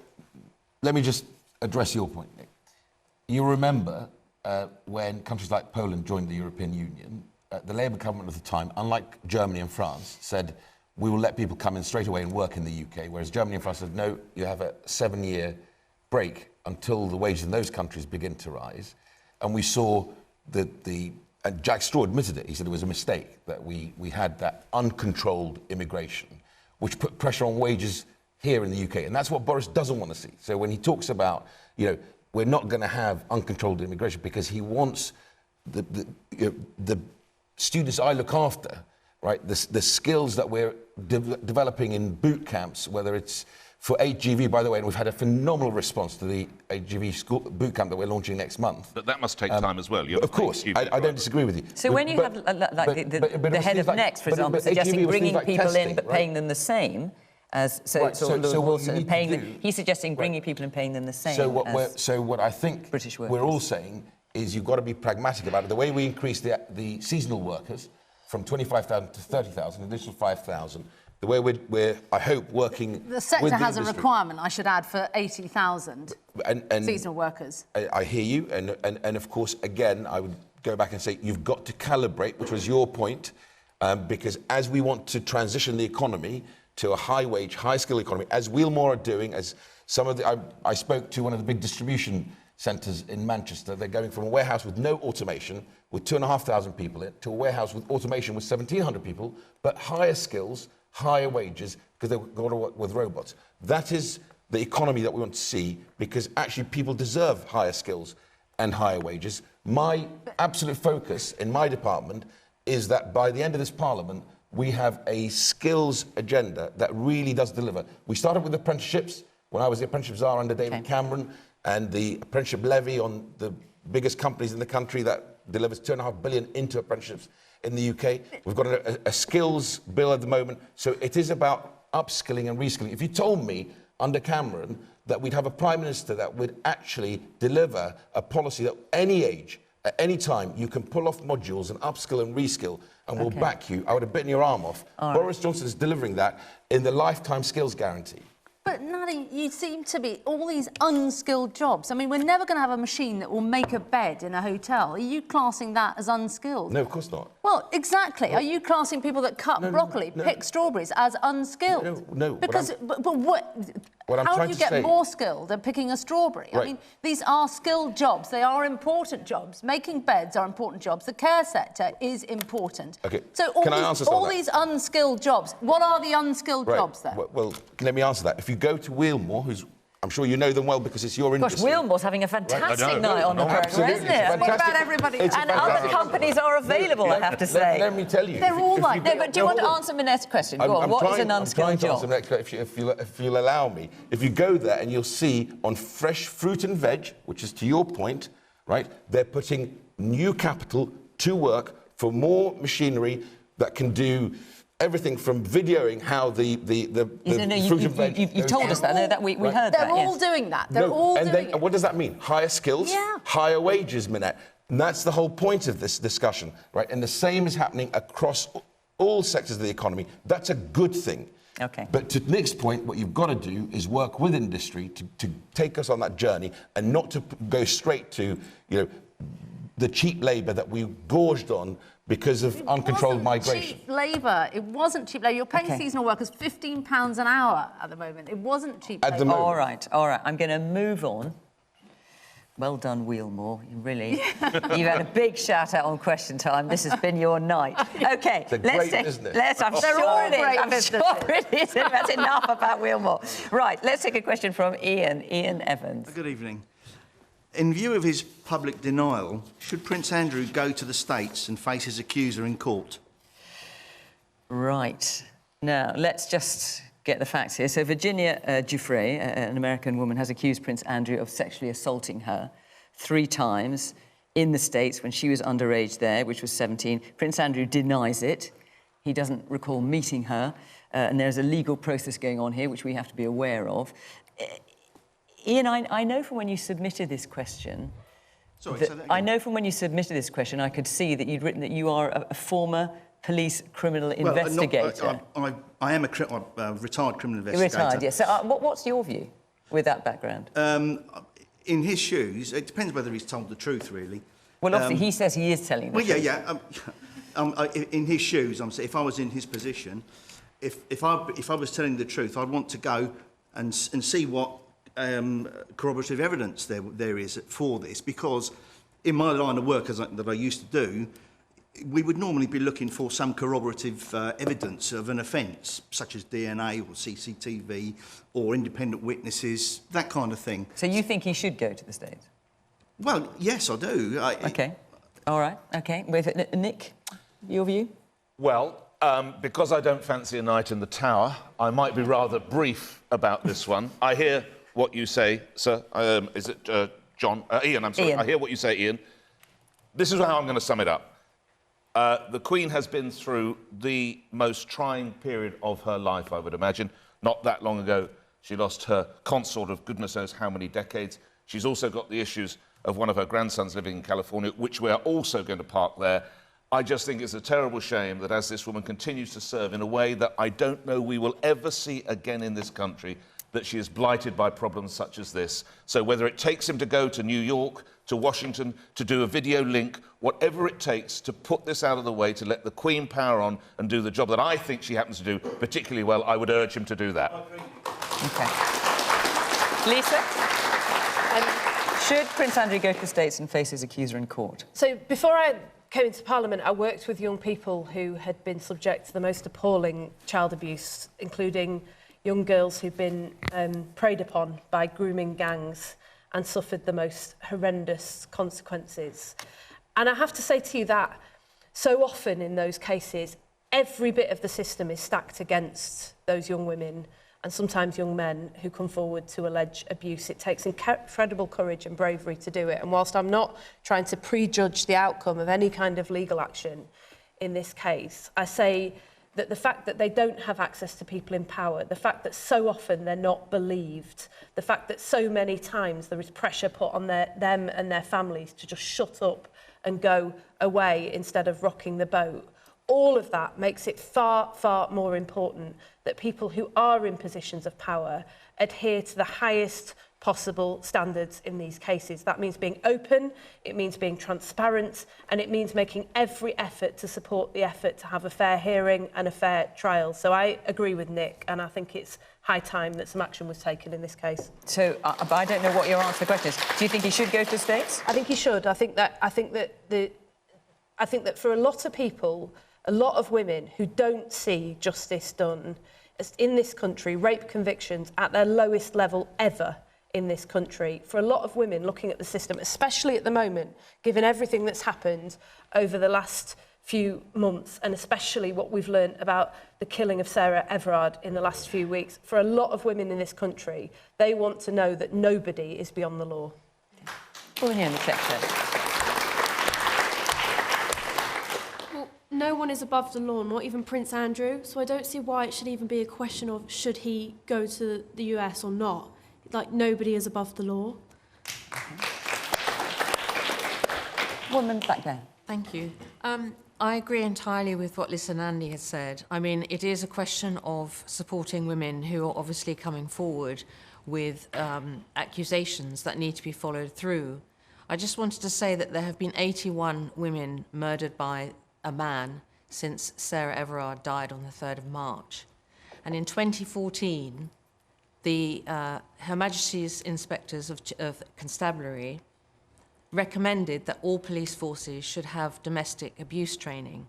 let me just address your point, Nick. You remember when countries like Poland joined the European Union, the Labour government at the time, unlike Germany and France, said, we will let people come in straight away and work in the UK, whereas Germany and France said, no, you have a 7-year break until the wages in those countries begin to rise. And we saw and Jack Straw admitted it, he said it was a mistake, that we had that uncontrolled immigration, which put pressure on wages here in the UK. And that's what Boris doesn't want to see. So when he talks about, we're not going to have uncontrolled immigration because he wants the students I look after, right, the skills that we're developing in boot camps, whether it's for HGV, by the way, and we've had a phenomenal response to the HGV school boot camp that we're launching next month. But that must take time as well. Of course, I don't disagree with you. So when you have, like, the head of Next, for example, suggesting bringing people in but paying them the same, as so Right, sort so of what you need to paying do- them. He's suggesting bringing people and paying them the same. So what I think British workers. we're all saying is you've got to be pragmatic about it. The way we increase the seasonal workers from 25,000 to 30,000, additional 5,000. The way we're, I hope, working. The sector with the has a industry. requirement, I should add, for 80,000 and seasonal workers. I hear you, and of course, again, I would go back and say you've got to calibrate, which was your point, because as we want to transition the economy to a high-wage, high-skill economy, as Wheelmore are doing, as some of the... I spoke to one of the big distribution centres in Manchester. They're going from a warehouse with no automation, with 2,500 people in, to a warehouse with automation with 1,700 people, but higher skills, higher wages, because they've got to work with robots. That is the economy that we want to see, because actually people deserve higher skills and higher wages. My absolute focus in my department is that by the end of this Parliament, we have a skills agenda that really does deliver. We started with apprenticeships, when I was the apprenticeship czar under David Cameron, and the apprenticeship levy on the biggest companies in the country that delivers £2.5 billion into apprenticeships in the UK. We've got a skills bill at the moment. So it is about upskilling and reskilling. If you told me under Cameron that we'd have a Prime Minister that would actually deliver a policy that any age, at any time, you can pull off modules and upskill and reskill and we'll back you, I would have bitten your arm off. Boris Johnson is delivering that in the lifetime skills guarantee. But, Nadhim, you seem to be all these unskilled jobs. I mean, we're never going to have a machine that will make a bed in a hotel. Are you classing that as unskilled? No, of course not. Well, exactly. Are you classing people that cut broccoli, pick strawberries as unskilled? No. Because, what I'm how trying do you to get say- more skilled than picking a strawberry? I Right. mean, these are skilled jobs. They are important jobs. Making beds are important jobs. The care sector is important. Okay. So all, Can I answer some of that? these unskilled jobs, what are the unskilled jobs then? Well, let me answer that. If you go to Wheelmore, who's I'm sure you know them well because it's your Gosh, industry. Wheelmore's having a fantastic Right, night on the programme, absolutely. isn't it? What about everybody? And other companies are available, I have to say. Let me tell you. They're all like... No, but do you want to answer Minette's question? Go on, what is an unskilled job? I'm trying to answer the next question, if you'll allow me. If you go there and you'll see on fresh fruit and veg, which is to your point, right, they're putting new capital to work for more machinery that can do everything from videoing how the fruit and veg... You've told us that. We heard that, They're all doing that. They're all doing it. And what does that mean? Higher skills, higher wages, Minette. And that's the whole point of this discussion, right? And the same is happening across all sectors of the economy. That's a good thing. Okay. But to Nick's point, what you've got to do is work with industry to take us on that journey and not to go straight to, the cheap labour that we gorged on because of uncontrolled migration. Cheap labour. It wasn't cheap labour. You're paying seasonal workers £15 an hour at the moment. It wasn't cheap labour. At the moment. All right. I'm going to move on. Well done, Wheelmore. You really, you've had a big shout out on Question Time. This has been your night. Okay, It's a great business. I'm They're sure all it is. great I'm sure it is. That's enough about Wheelmore. Right, let's take a question from Ian Evans. Good evening. In view of his public denial, should Prince Andrew go to the States and face his accuser in court? Right. Now, let's just get the facts here. So Virginia Giuffre, an American woman, has accused Prince Andrew of sexually assaulting her 3 times in the States when she was underage there, which was 17. Prince Andrew denies it. He doesn't recall meeting her. And there's a legal process going on here, which we have to be aware of. Ian, I know from when you submitted this question... I know from when you submitted this question, I could see that you'd written that you are a former police criminal investigator. I am a retired criminal investigator. Retired, yes. So what's your view with that background? In his shoes, it depends whether he's told the truth, really. Well, obviously, he says he is telling the truth. In his shoes, if I was in his position, if I was telling the truth, I'd want to go and see what corroborative evidence there is for this, because in my line of work that I used to do, we would normally be looking for some corroborative evidence of an offence, such as DNA or CCTV or independent witnesses, that kind of thing. So you think he should go to the States? Well, yes, I do. OK. All right. OK. With Nick, your view? Well, because I don't fancy a night in the Tower, I might be rather brief about this one. I hear what you say, sir. Is it John? Ian, I'm sorry. Ian. I hear what you say, Ian. This is how I'm going to sum it up. The Queen has been through the most trying period of her life, I would imagine. Not that long ago, she lost her consort of goodness knows how many decades. She's also got the issues of one of her grandsons living in California, which we are also going to park there. I just think it's a terrible shame that as this woman continues to serve in a way that I don't know we will ever see again in this country, that she is blighted by problems such as this. So whether it takes him to go to New York, to Washington, to do a video link, whatever it takes to put this out of the way, to let the Queen power on and do the job that I think she happens to do particularly well, I would urge him to do that. OK. Lisa? Should Prince Andrew go to the States and face his accuser in court? So before I came into Parliament, I worked with young people who had been subject to the most appalling child abuse, including young girls who've been preyed upon by grooming gangs and suffered the most horrendous consequences. And I have to say to you that so often in those cases, every bit of the system is stacked against those young women and sometimes young men who come forward to allege abuse. It takes incredible courage and bravery to do it. And whilst I'm not trying to prejudge the outcome of any kind of legal action in this case, I say that the fact that they don't have access to people in power, the fact that so often they're not believed, the fact that so many times there is pressure put on them and their families to just shut up and go away instead of rocking the boat, all of that makes it far, far more important that people who are in positions of power adhere to the highest possible standards in these cases. That means being open, it means being transparent, and it means making every effort to support the effort to have a fair hearing and a fair trial. So I agree with Nick, and I think it's high time that some action was taken in this case. So, but I don't know what your answer to the question is. Do you think he should go to the States? I think he should. I think that for a lot of people, a lot of women who don't see justice done in this country, rape convictions at their lowest level ever in this country, for a lot of women looking at the system, especially at the moment, given everything that's happened over the last few months, and especially what we've learned about the killing of Sarah Everard in the last few weeks, for a lot of women in this country, they want to know that nobody is beyond the law. Well, in the sector. No one is above the law, not even Prince Andrew, so I don't see why it should even be a question of should he go to the US or not. Like, nobody is above the law. Woman back there. Thank you. I agree entirely with what Liz and Andy has said. I mean, it is a question of supporting women who are obviously coming forward with accusations that need to be followed through. I just wanted to say that there have been 81 women murdered by a man since Sarah Everard died on the 3rd of March. And in 2014, Her Majesty's Inspectors of Constabulary recommended that all police forces should have domestic abuse training.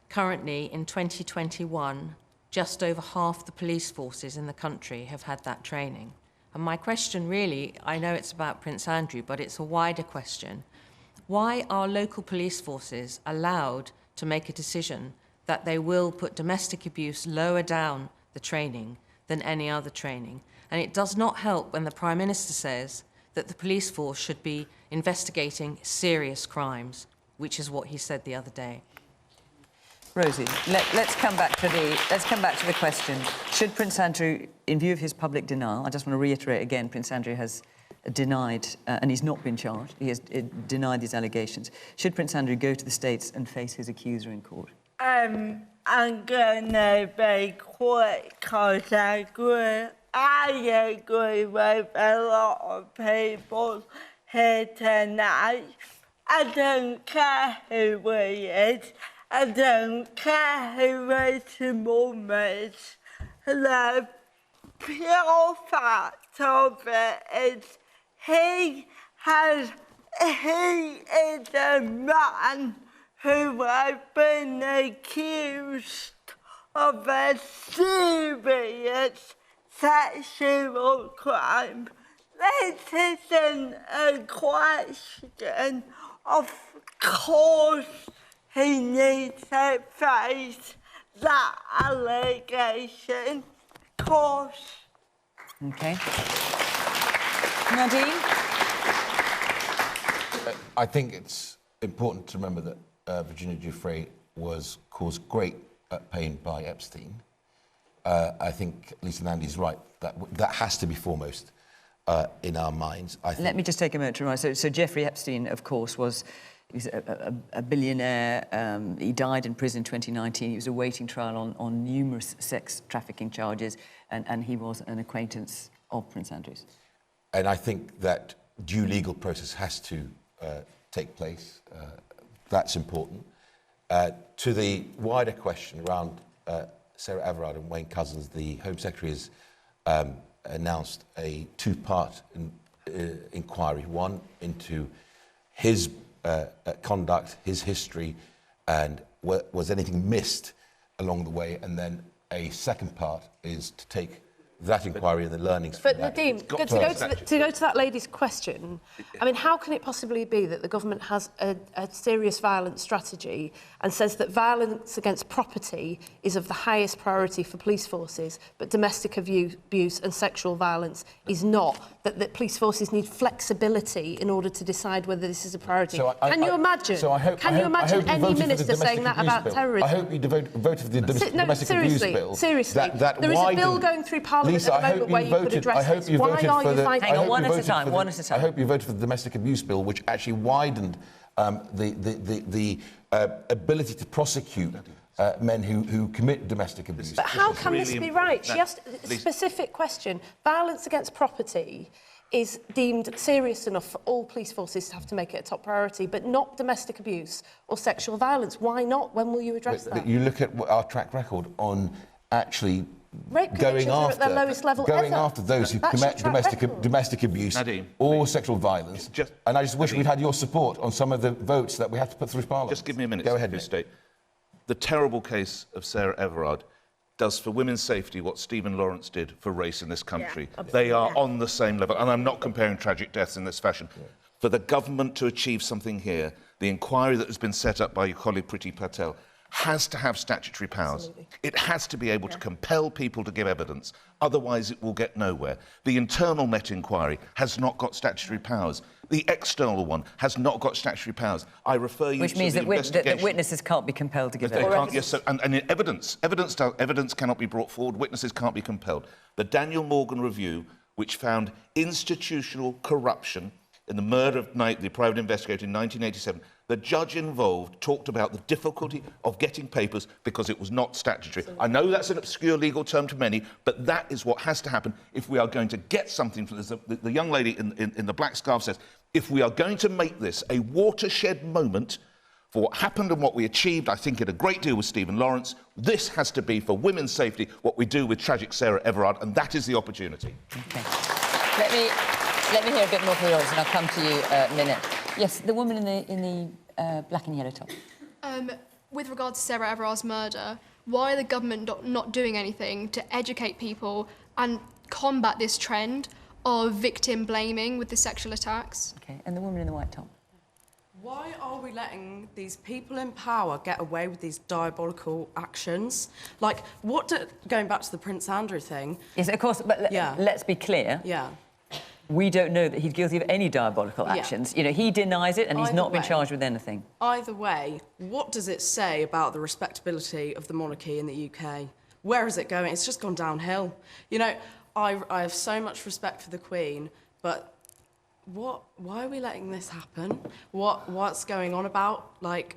Currently, in 2021, just over half the police forces in the country have had that training. And my question really, I know it's about Prince Andrew, but it's a wider question. Why are local police forces allowed to make a decision that they will put domestic abuse lower down the training than any other training? And it does not help when the Prime Minister says that the police force should be investigating serious crimes, which is what he said the other day. Rosie, let's come back to the question. Should Prince Andrew, in view of his public denial, I just want to reiterate again, Prince Andrew has denied, and he's not been charged, he has denied these allegations. Should Prince Andrew go to the States and face his accuser in court? I'm gonna be quick because I agree with a lot of people here tonight. I don't care who he is. I don't care who his mum is. The pure fact of it is he is a man who has been accused of a serious sexual crime. This isn't a question. Of course he needs to face that allegation. Of course. OK. Nadhim? I think it's important to remember that Virginia Giuffre was caused great pain by Epstein. I think Lisa Nandy's right. That has to be foremost in our minds. I think. Let me just take a moment to remind. So Jeffrey Epstein, of course, was a billionaire. He died in prison in 2019. He was awaiting trial on numerous sex trafficking charges, and he was an acquaintance of Prince Andrew's. And I think that due legal process has to take place. That's important. To the wider question around Sarah Everard and Wayne Couzens, the Home Secretary has announced a two-part inquiry, one into his conduct, his history, and was anything missed along the way, and then a second part is to take that inquiry and the learnings from that. But Nadhim, to go to that lady's question, I mean, how can it possibly be that the government has a serious violence strategy and says that violence against property is of the highest priority for police forces, but domestic abuse and sexual violence is not? That police forces need flexibility in order to decide whether this is a priority. So can you imagine? Can you imagine any minister saying that about terrorism? I hope you voted for the domestic abuse bill. Seriously, there is a bill going through Parliament Lisa, at the moment where you could address this. Why are you fighting? Hang on, one at a time. I hope you voted for the domestic abuse bill, which actually widened the ability to prosecute men who commit domestic abuse. But how can this be right? She asked a specific question. Violence against property is deemed serious enough for all police forces to have to make it a top priority, but not domestic abuse or sexual violence. Why not? When will you address that? You look at our track record on actually rape going are at their lowest level after those who commit domestic abuse or sexual violence. And I just wish we'd had your support on some of the votes that we have to put through Parliament. Just give me a minute. Go ahead, State. The terrible case of Sarah Everard does for women's safety what Stephen Lawrence did for race in this country. They are on the same level, and I'm not comparing tragic deaths in this fashion. For the government to achieve something here, the inquiry that has been set up by your colleague Priti Patel has to have statutory powers. Absolutely. It has to be able to compel people to give evidence, otherwise it will get nowhere. The internal Met inquiry has not got statutory powers. The external one has not got statutory powers. I refer you Which to means the that witnesses can't be compelled to give evidence. Yes, so, and evidence cannot be brought forward, witnesses can't be compelled. The Daniel Morgan review, which found institutional corruption in the murder of Knight, the private investigator in 1987, the judge involved talked about the difficulty of getting papers because it was not statutory. I know that's an obscure legal term to many, but that is what has to happen if we are going to get something from this. The young lady in the black scarf says, if we are going to make this a watershed moment for what happened and what we achieved, I think in a great deal with Stephen Lawrence, this has to be for women's safety what we do with tragic Sarah Everard, and that is the opportunity. Okay. Let me hear a bit more from yours, and I'll come to you, Minette. Yes, the woman in the black and yellow top. With regard to Sarah Everard's murder, why are the government not doing anything to educate people and combat this trend of victim blaming with the sexual attacks? Okay, and the woman in the white top. Why are we letting these people in power get away with these diabolical actions? Like, going back to the Prince Andrew thing... Yes, of course, but let's be clear. Yeah. We don't know that he's guilty of any diabolical actions. You know, he denies it, and he's not been charged with anything. Either way, what does it say about the respectability of the monarchy in the UK? Where is it going? It's just gone downhill. You know, I have so much respect for the Queen, but why are we letting this happen? What's going on about, like,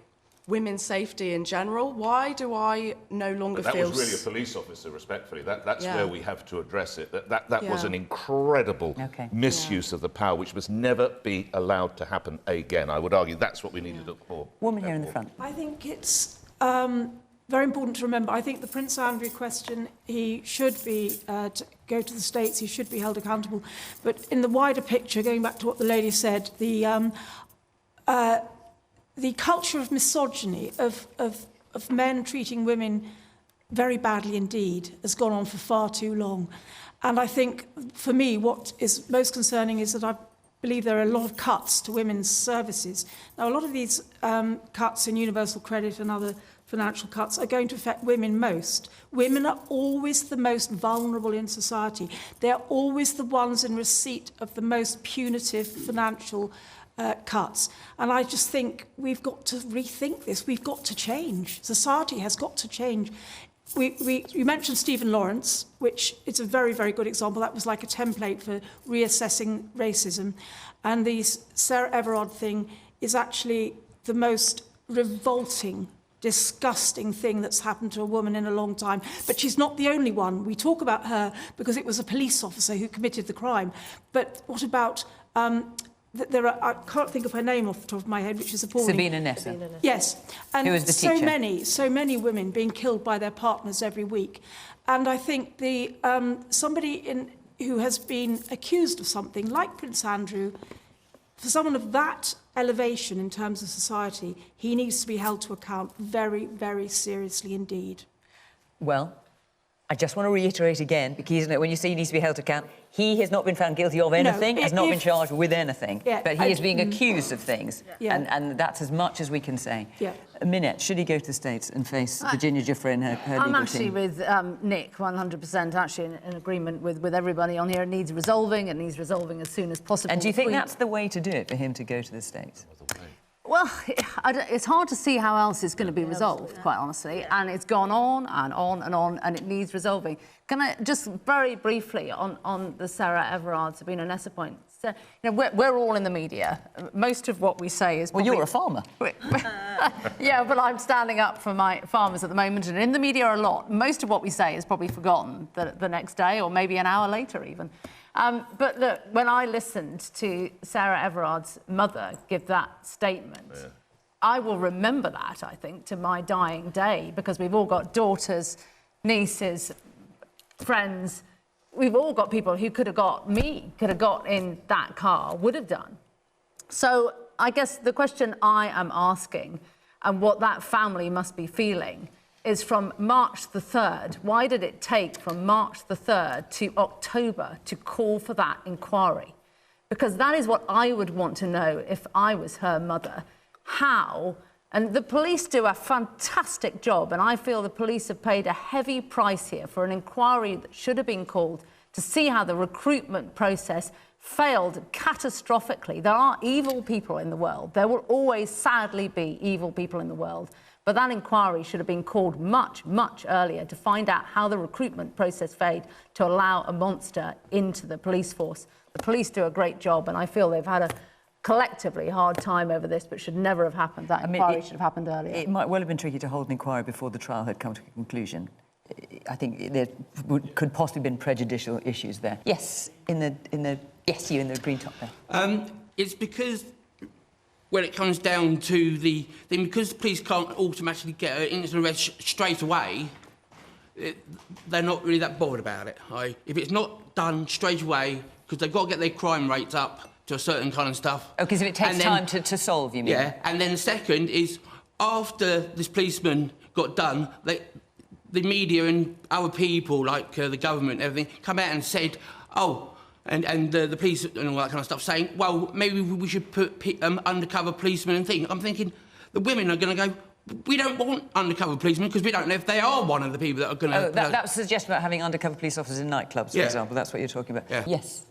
women's safety in general? Why do I no longer feel... That was really a police officer, respectfully. That's where we have to address it. That was an incredible misuse of the power, which must never be allowed to happen again. I would argue that's what we need to look for. Woman here in the front. I think it's very important to remember. I think the Prince Andrew question, he should be, to go to the States, he should be held accountable. But in the wider picture, going back to what the lady said, the culture of misogyny, of men treating women very badly indeed, has gone on for far too long. And I think, for me, what is most concerning is that I believe there are a lot of cuts to women's services. Now, a lot of these cuts in universal credit and other financial cuts are going to affect women most. Women are always the most vulnerable in society. They're always the ones in receipt of the most punitive financial cuts. And I just think we've got to rethink this. We've got to change. Society has got to change. you mentioned Stephen Lawrence, which is a very, very good example. That was like a template for reassessing racism. And the Sarah Everard thing is actually the most revolting, disgusting thing that's happened to a woman in a long time. But she's not the only one. We talk about her because it was a police officer who committed the crime. But what about... I can't think of her name off the top of my head, which is appalling. Sabina Nessa. Yes. And who was the teacher? So many women being killed by their partners every week. And I think somebody who has been accused of something, like Prince Andrew, for someone of that elevation in terms of society, he needs to be held to account very, very seriously indeed. Well, I just want to reiterate again, because when you say he needs to be held to account, he has not been found guilty of anything, has not been charged with anything, but he is being accused of things, and that's as much as we can say. Yeah. Minette, should he go to the States and face Virginia Giuffre and her legal team? I'm actually with Nick, 100% actually in agreement with everybody on here. It needs resolving, as soon as possible. And do you think that's the way to do it, for him to go to the States? Well, it's hard to see how else it's going to be resolved, quite honestly. And it's gone on and on and on, and it needs resolving. Can I just very briefly on the Sarah Everard, Sabina Nessa point? So, we're all in the media. Most of what we say is... Well, you're a farmer. Yeah, but I'm standing up for my farmers at the moment, and in the media a lot. Most of what we say is probably forgotten the next day, or maybe an hour later even. But look, when I listened to Sarah Everard's mother give that statement, I will remember that, I think, to my dying day, because we've all got daughters, nieces, friends. We've all got people who could have got in that car, would have done. So I guess the question I am asking, and what that family must be feeling, is from March the 3rd. Why did it take from March the 3rd to October to call for that inquiry? Because that is what I would want to know if I was her mother. How? And the police do a fantastic job, and I feel the police have paid a heavy price here for an inquiry that should have been called to see how the recruitment process failed catastrophically. There are evil people in the world. There will always, sadly, be evil people in the world. But that inquiry should have been called much, much earlier to find out how the recruitment process failed to allow a monster into the police force. The police do a great job, and I feel they've had a collectively hard time over this, but should never have happened. That inquiry should have happened earlier. It might well have been tricky to hold an inquiry before the trial had come to a conclusion. I think there could possibly have been prejudicial issues there. Yes, yes, you in the green top there. It's because... when it comes down to the thing, because the police can't automatically get an instant arrest straight away, they're not really that bothered about it. If it's not done straight away, because they've got to get their crime rates up to a certain kind of stuff. Oh, because if it takes time to solve, you mean? Yeah, and then the second is, after this policeman got done, the media and other people, like the government and everything, come out and said, and the police and all that kind of stuff, saying, well, maybe we should put undercover policemen and things. I'm thinking the women are going to go, we don't want undercover policemen because we don't know if they are one of the people that are going to... that was a suggestion about having undercover police officers in nightclubs, for example. That's what you're talking about. Yeah. Yes.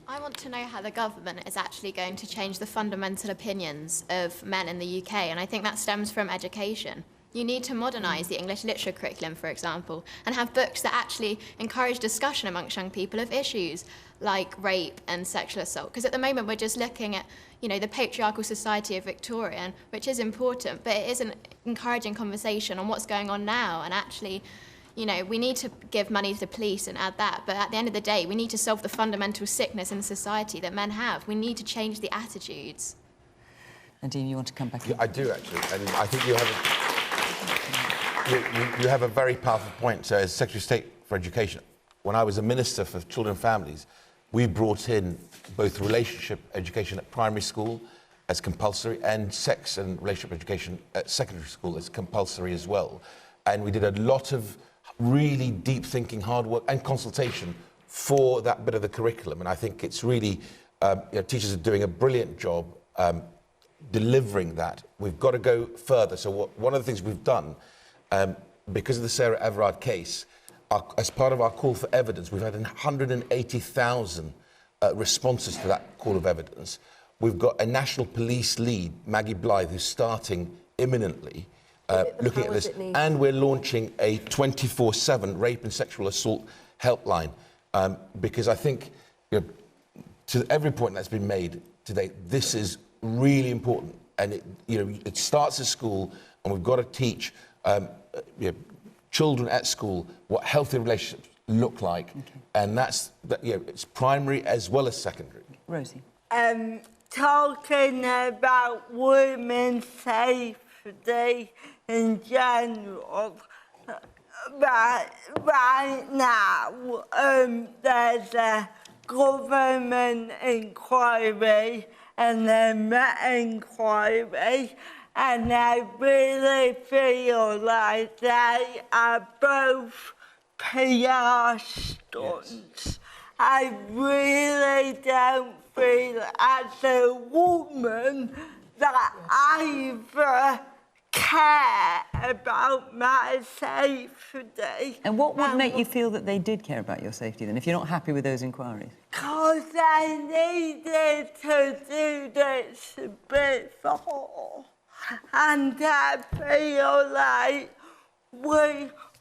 I want to know how the government is actually going to change the fundamental opinions of men in the UK, and I think that stems from education. You need to modernise the English literature curriculum, for example, and have books that actually encourage discussion amongst young people of issues like rape and sexual assault. Because at the moment we're just looking at, the patriarchal society of Victorian, which is important, but it isn't encouraging conversation on what's going on now. And actually, we need to give money to the police and add that, but at the end of the day, we need to solve the fundamental sickness in society that men have. We need to change the attitudes. Nadhim, you want to come back? Yeah, I do, actually, and I think you have a very powerful point. So, as Secretary of State for Education, when I was a Minister for Children and Families, we brought in both relationship education at primary school as compulsory and sex and relationship education at secondary school as compulsory as well. And we did a lot of really deep thinking, hard work and consultation for that bit of the curriculum. And I think it's really, teachers are doing a brilliant job delivering that. We've got to go further. So one of the things we've done, because of the Sarah Everard case, as part of our call for evidence, we've had 180,000 responses to that call of evidence. We've got a national police lead, Maggie Blythe, who's starting imminently, looking at this. And we're launching a 24/7 rape and sexual assault helpline, because I think, you know, to every point that's been made today, this is really important. And it starts at school, and we've got to teach children at school what healthy relationships look like, and it's primary as well as secondary. Rosie. Talking about women's safety in general, right now there's a government inquiry and a Met inquiry, and I really feel like they are both PR stunts. Yes. I really don't feel as a woman that I care about my safety. And what would make you feel that they did care about your safety then, if you're not happy with those inquiries? Because I needed to do this before. And I feel like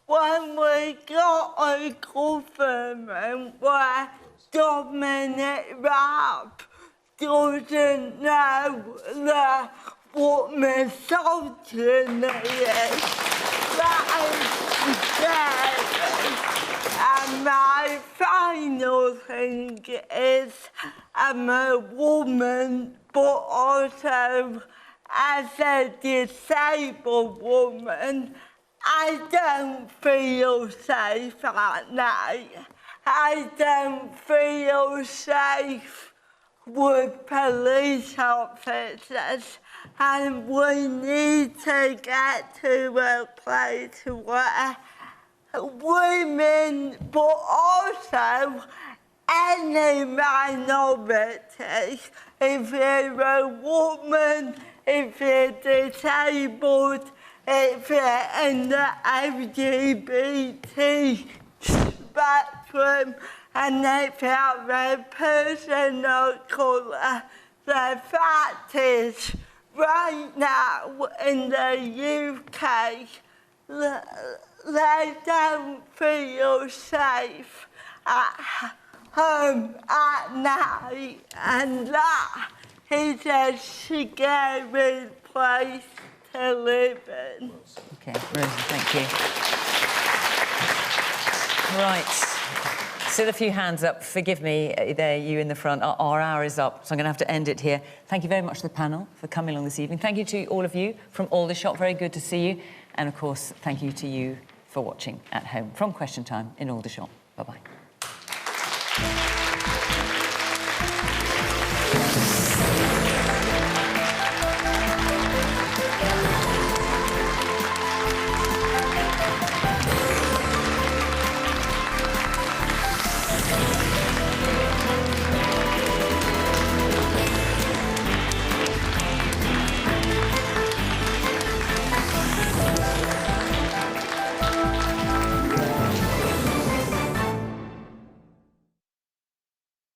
when we got a government where Dominic Raab doesn't know what misogyny is, that is scary. And my final thing is, I'm a woman, but also as a disabled woman, I don't feel safe at night. I don't feel safe with police officers, and we need to get to a place where women, but also any minority, if you're a woman, if you're disabled, if you're in the LGBT spectrum, and if you're a person of colour, the fact is, right now in the UK, they don't feel safe at home at night, and that is a scary place to live in. OK, Rosie, thank you. Right. Still a few hands up. Forgive me, there, you in the front. Our hour is up, so I'm going to have to end it here. Thank you very much to the panel for coming along this evening. Thank you to all of you from Aldershot. Very good to see you. And, of course, thank you to you for watching at home from Question Time in Aldershot. Bye-bye.